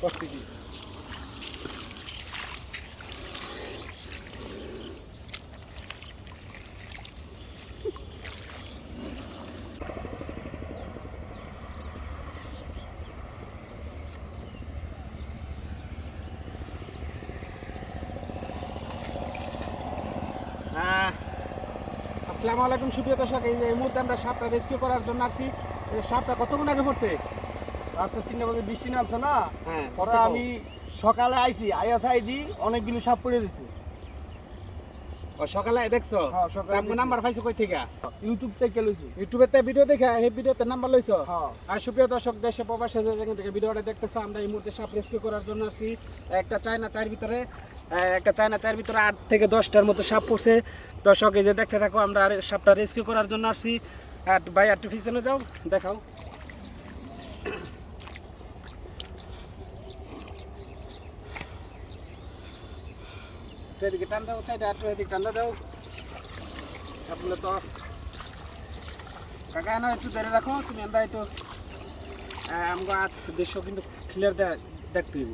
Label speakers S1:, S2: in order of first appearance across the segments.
S1: করছি কি আসসালামু আলাইকুম সুপ্রিয় দর্শক, এই মুহূর্তে আমরা সাপটা রেস্কিউ করার জন্য আসছি। সাপটা কতক্ষণ আগে পড়ছে?
S2: রাত 3টা বাজে বৃষ্টি নামছে না,
S1: হ্যাঁ,
S2: পরে আমি সকালে আইছি, আইয়া সাইদি অনেকগুলো সাপ পড়ে রয়েছে।
S1: ও সকালে দেখছো?
S2: হ্যাঁ, সকালে দেখছি।
S1: নাম্বার পাইছো কই থেকে?
S2: ইউটিউব থেকে লইছি।
S1: ইউটিউবে তে ভিডিও দেখে এই ভিডিওতে নাম্বার লইছো?
S2: হ্যাঁ।
S1: আর সুপ্রিয় দর্শক, দেশে প্রবাসে যে যেখান থেকে ভিডিওটা দেখতেছো, আমরা এই মুহূর্তে সাপ রেস্কিউ করার জন্য আসছি। একটা চায়না চায়ের ভিতরে 8 থেকে 10টার মতো সাপ পড়ছে। দর্শক এই যে দেখতে থাকো, আমরা সাপটা রেস্কিউ করার জন্য আসছি। আর ভাই একটু পিছনে যাও, দেখাও। এদিকে টান দাও, সাইডে একটু এদিকে টান দাও। সাপগুলো তো কাকা না একটু ধরে রাখো তুমি, আমরা একটু আমরা দৃশ্য কিন্তু ক্লিয়ার দেখতে হইব।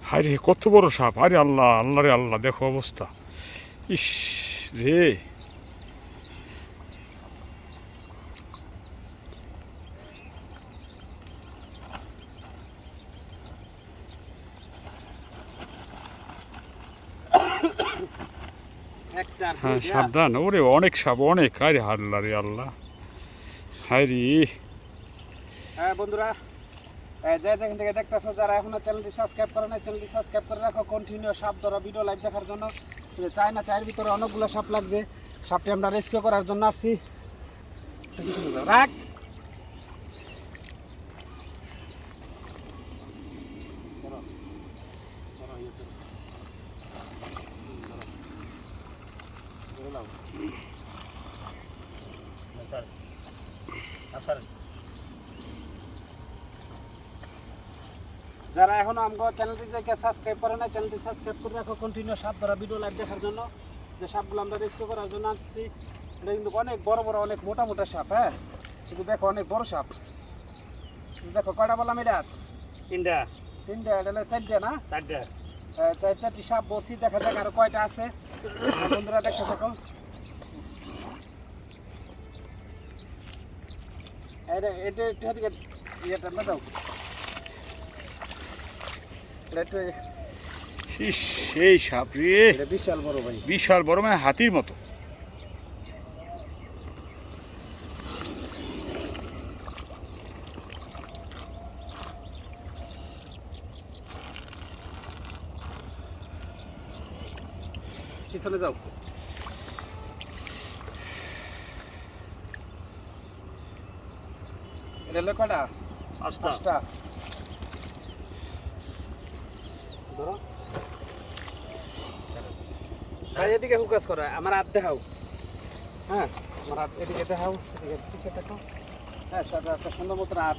S3: হায় রে, কত বড় সাপ! আরে আল্লাহ, আল্লাহ রে আল্লাহ, দেখো অবস্থা। ইস রে, হ্যাঁ সাবধান। ওরে অনেক সাপ, অনেক। আরে আল্লাহ রে আল্লাহ, হায় রে।
S1: হ্যাঁ বন্ধুরা, যে যেখান থেকে দেখতেছো, যারা এখনো চ্যানেলটি সাবস্ক্রাইব করে না, চ্যানেলটি সাবস্ক্রাইব করে রাখো কন্টিনিউ সাপ ধরা ভিডিও লাইভ দেখার জন্য। চায়না চায়ের ভিতরে অনেকগুলো সাপ লাগছে, সাপটি আমরা রেস্কিউ করার জন্য আসছি। রাখ যারা এখনো আমগো চ্যানেলটি থেকে সাবস্ক্রাইব করে না, চ্যানেলটি সাবস্ক্রাইব করে রাখো কন্টিনিউ সাপ ধরা ভিডিও লাইভ দেখার জন্য। যে সাপগুলো আমরা রেস্কিউ করার জন্য আসছি, এটা কিন্তু অনেক বড় বড়, অনেক মোটা মোটা সাপ। হ্যাঁ, কিন্তু দেখো অনেক বড় সাপ। দেখো কয়টা বললাম? এটা তিনটা, এটা হলো 4টা না? 4টি সাপ বসি। দেখা যাক আর কয়টা আছে। বন্ধুরা দেখতে থাকো। এটা ইয়েটা না দাও।
S3: ইস, সেই সাপ রে,
S1: এটা বিশাল বড় ভাই,
S3: বিশাল বড়, মানে হাতির মতো।
S1: পিছনে যাও। এটা হলো কয়টা? 5টা। ধরো ভাই, এদিকে ফোকাস করো, আমার হাত দেখাও। হ্যাঁ, আমার হাত এদিকে দেখাও, এদিকে পিছিয়ে দেখো। হ্যাঁ, একটা সুন্দর মতো হাত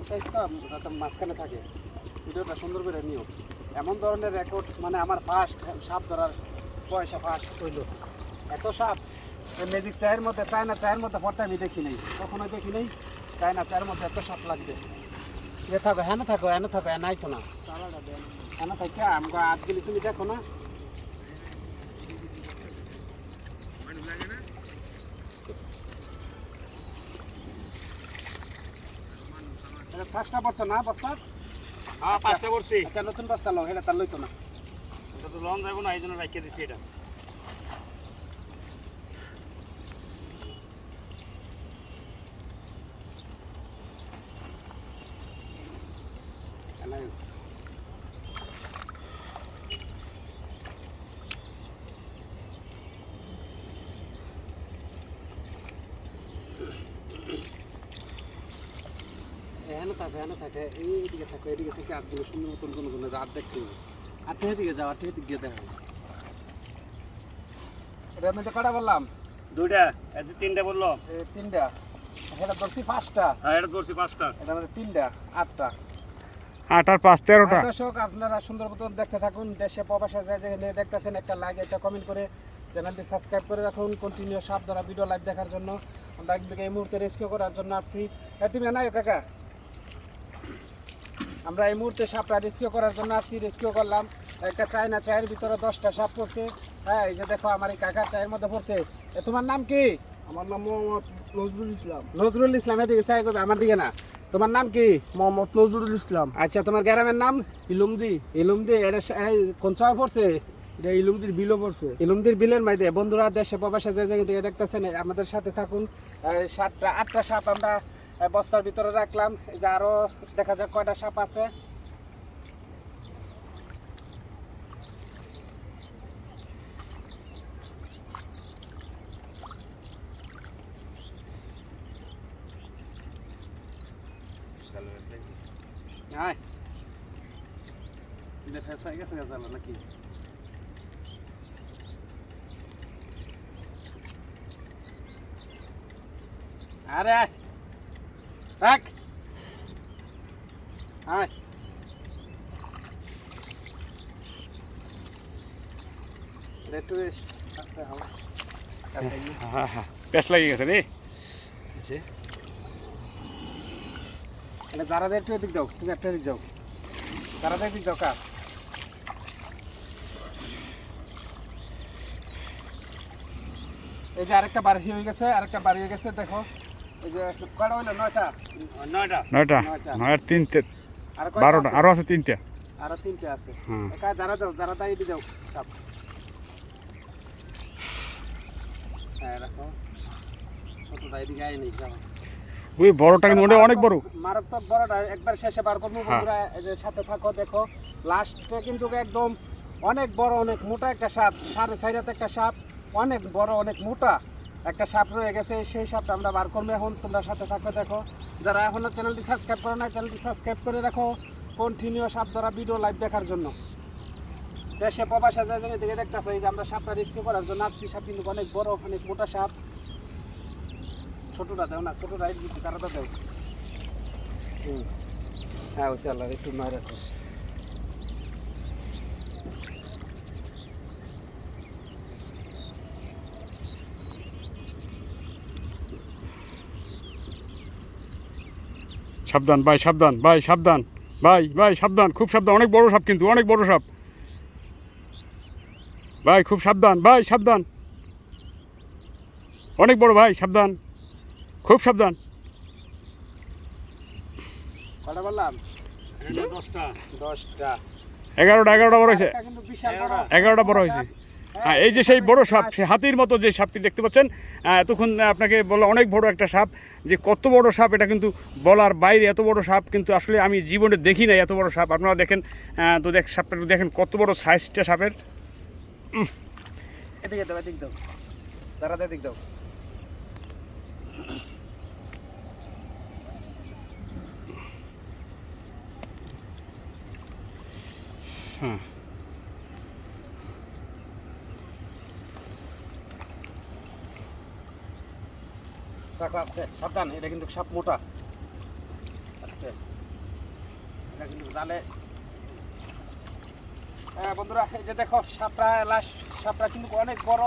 S1: সাইজটা যাতে মাঝখানে থাকে। ভিডিওটা সুন্দর করে নিও। এমন ধরনের রেকর্ড, মানে আমার ফার্স্ট সাপ ধরার পয়সা ফার্স্ট হইল। এত সাপ ম্যাজিক চায়ের মধ্যে, চায়না চায়ের মধ্যে পড়তে আমি দেখি নেই, কখনোই দেখি নেই। চায়না চায়ের মধ্যে এত সাপ লাগবে। এ থাকো, হ্যাঁ থাকো, এনে থাকো, এনে আইতো না, এনে থাকে আমাকে আজগুলি তুমি দেখো না। ফার্স্টটা পড়ছো না বস্তা?
S2: হ্যাঁ, 5টা করছি।
S1: আচ্ছা, নতুন বস্তা লো, এটা তার লইতো না।
S2: এটা তো লন যাবো না, এই জন্য রাখিয়ে দিছি এটা।
S1: এনে থাকে এইদিকে থাকো, এদিকে থেকে আটগুলো সুন্দর মতন কোনো রাত দেখতে হবে। আটটা এদিকে যাও, আটটা এদিকে গিয়ে দেখো। এটা আমি তো কটা বললাম?
S2: 2টা, 3টা বললো।
S1: 3টা। এটা ধরছি 5টা,
S3: হ্যাঁ এটা ধরছি 5টা।
S1: এটা মানে 3টা, 8টা।
S3: 8 আর 5 13টা।
S1: দর্শক আপনারা সুন্দর মতো দেখতে থাকুন, দেশে প্রবাসে যেখানে দেখতেছেন একটা লাইক একটা কমেন্ট করে চ্যানেলটি সাবস্ক্রাইব করে রাখুন কন্টিনিউ সাপ ধরা ভিডিও লাইভ দেখার জন্য। আমরা কিন্তু এই মুহূর্তে রেস্কিউ করার জন্য আসছি। তুমি নাই কাকা, আমরা এই মুহূর্তে সাপটা রেস্কিউ করার জন্য আসছি। রেস্কিউ করলাম একটা চায়না চায়ের ভিতরে 10টা সাপ পড়ছে। হ্যাঁ এই যে দেখো আমার এই কাকার চায়ের মধ্যে পড়ছে। তোমার নাম কি?
S2: আমার নাম মোহাম্মদ নজরুল ইসলাম।
S1: নজরুল ইসলাম। এদিকে চাই করবে আমার দিকে না। তোমার নাম কি?
S2: মোহাম্মদ নজরুল ইসলাম।
S1: আচ্ছা তোমার গ্রামের নাম?
S2: ইলুমদি।
S1: ইলুমদি। এটা কোন চায় পড়ছে?
S2: এটা ইলুমদির বিলও পড়ছে।
S1: ইলুমদির বিলের মাইদে। বন্ধুরা দেশে প্রবাসে যে জায়গা থেকে দেখতেছেন আমাদের সাথে থাকুন। 7টা 8টা সাপ আমরা বস্তার ভিতরে রাখলাম। এই যে আরো দেখা যাক কয়টা সাপ আছে। আয় ফেসাই গেছে গাছালা নাকি? আরে আয় থাক আয়। একটু সাথে হাওয়া কাছে গিয়ে
S3: হ্যাঁ পেছ লাগি গেছে রে।
S1: আছে এটা যারা একটু এদিক দাও, তুমি একটা এদিক যাও, যারা এদিক দাও কার। এই যে আরেকটা বাড়ি হয়ে গেছে, আরেকটা বাড়ি হয়ে গেছে। দেখো এই যে কয়টা হইলো? 9টা।
S3: 9টা
S1: 9টা।
S3: 9 আর 3
S1: আর
S3: 12টা আরো আছে 3টা।
S1: আরো 3টে আছে।
S3: হুম।
S1: একা যারা দাও, যারা দাও এদিকে যাও সব। হ্যাঁ রাখো, ছোটটা এদিকে আয় নেই যাও।
S3: ওই বড়টা কিন্তু ওটা অনেক বড়।
S1: মারাত্মক বড়টা একবার শেষে বার করবো। বন্ধুরা এই যে সাথে থাকো, দেখো লাস্টে কিন্তু একদম অনেক বড় অনেক মোটা একটা সাপ, 4.5 হাত একটা সাপ, অনেক বড় অনেক মোটা একটা সাপ রয়ে গেছে। সেই সাপটা আমরা বার করবো এখন। তোমরা সাথে থাকো, দেখো। যারা এখনো চ্যানেলটি সাবস্ক্রাইব করো না চ্যানেলটি সাবস্ক্রাইব করে রাখো কন্টিনিউ সাপ ধরা ভিডিও লাইভ দেখার জন্য। দেশে প্রবাসে যে জায়গা থেকে দেখতেছো এই যে আমরা সাপটা রেস্কিউ করার জন্য আসছি। সাপ কিন্তু অনেক বড় অনেক মোটা সাপ। ছোটটা দেও না, ছোটটা এই দিকে তারাটা দেও। হ্যাঁ ওই আল্লাহ একটু নয় রাখো।
S3: সাবধান ভাই, সাবধান ভাই, সাবধান ভাই, ভাই সাবধান, খুব সাবধান। অনেক বড় সাপ কিন্তু, অনেক বড় সাপ ভাই, খুব সাবধান ভাই, সাবধান, অনেক বড় ভাই, সাবধান, খুব সাবধান।
S1: কটা বললাম?
S3: 10টা
S1: 10টা।
S3: 11টা বড় হয়েছে।
S1: এটা কিন্তু বিশাল বড়।
S3: 11টা বড় হয়েছে। হ্যাঁ এই যে সেই বড় সাপ, সে হাতির মতো যে সাপটি দেখতে পাচ্ছেন, তখন আপনাকে বলা অনেক বড় একটা সাপ। যে কত বড় সাপ এটা কিন্তু বলার বাইরে। এত বড় সাপ কিন্তু আসলে আমি জীবনে দেখি নাই এত বড় সাপ। আপনারা দেখেন তো সাপটা একটু দেখেন কত বড় সাইজটা সাপের।
S1: এদিকে দাও, এদিকে দাও, তারা এদিকে দাও।
S3: হ্যাঁ
S1: রাখো আস্তে, সাবধান। এটা কিন্তু সাপ মোটা, আস্তে। এটা কিন্তু জালে। বন্ধুরা এই যে দেখো সাপটা, লাস্ট সাপটা কিন্তু অনেক বড়।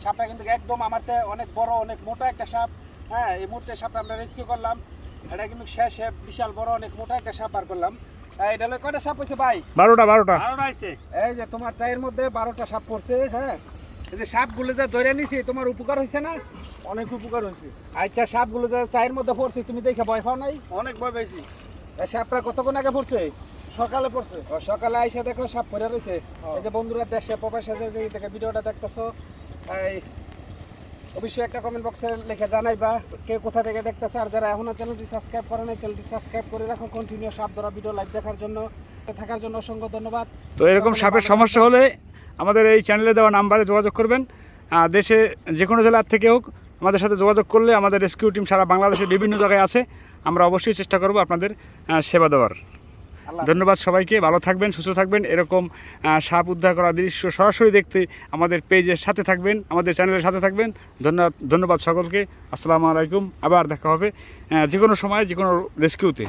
S1: সাপটা কিন্তু একদম আমার অনেক বড় অনেক মোটা একটা সাপ। হ্যাঁ এই মুহূর্তে সাপটা আমরা রেস্কিউ করলাম। এটা কিন্তু শেষে বিশাল বড় অনেক মোটা একটা সাপ বার করলাম। এটা হলো কয়টা সাপ হয়েছে ভাই?
S3: 12টা
S1: হয়েছে। এই যে তোমার চায়ের মধ্যে 12টা সাপ পড়ছে। হ্যাঁ এই যে সাপগুলো যা ধরে নিছি তোমার উপকার হয়েছে না?
S2: অনেক উপকার হয়েছে।
S1: আচ্ছা সাপগুলো যা চায়ের মধ্যে পড়ছে তুমি দেখে ভয় পাও নাই?
S2: অনেক ভয় পাইছি।
S1: এই সাপটা কতক্ষণ আগে পড়ছে?
S2: সকালে পড়ছে।
S1: ও সকালে আইসা দেখো সাপ পড়ে রয়েছে। এই যে বন্ধুরা দেশে প্রবাসে যে থেকে ভিডিওটা দেখতেছো, এই অবশ্যই একটা কমেন্ট বক্সে লিখে জানাইবা কে কোথা থেকে দেখতেছে। আর যারা এখনো চ্যানেলটি সাবস্ক্রাইব করে নাই চ্যানেলটি সাবস্ক্রাইব করে রাখো কন্টিনিউ সাপ ধরা ভিডিও লাইভ দেখার জন্য। থাকার জন্য অসংখ্য ধন্যবাদ।
S3: তো এরকম সাপের সমস্যা হলে আমাদের এই চ্যানেলে দেওয়া নাম্বারে যোগাযোগ করবেন। দেশে যে কোনো জেলার থেকে হোক আমাদের সাথে যোগাযোগ করলে আমাদের রেস্কিউ টিম সারা বাংলাদেশের বিভিন্ন জায়গায় আছে। আমরা অবশ্যই চেষ্টা করব আপনাদের সেবা দেওয়ার।
S1: আল্লাহ
S3: ধন্যবাদ সবাইকে, ভালো থাকবেন, সুস্থ থাকবেন। এরকম সাপ উদ্ধার করা দৃশ্য সরাসরি দেখতে আমাদের পেজের সাথে থাকবেন, আমাদের চ্যানেলের সাথে থাকবেন। ধন্যবাদ সকলকে। আসসালামু আলাইকুম। আবার দেখা হবে যে কোনো সময় যে কোনো রেস্কিউতে।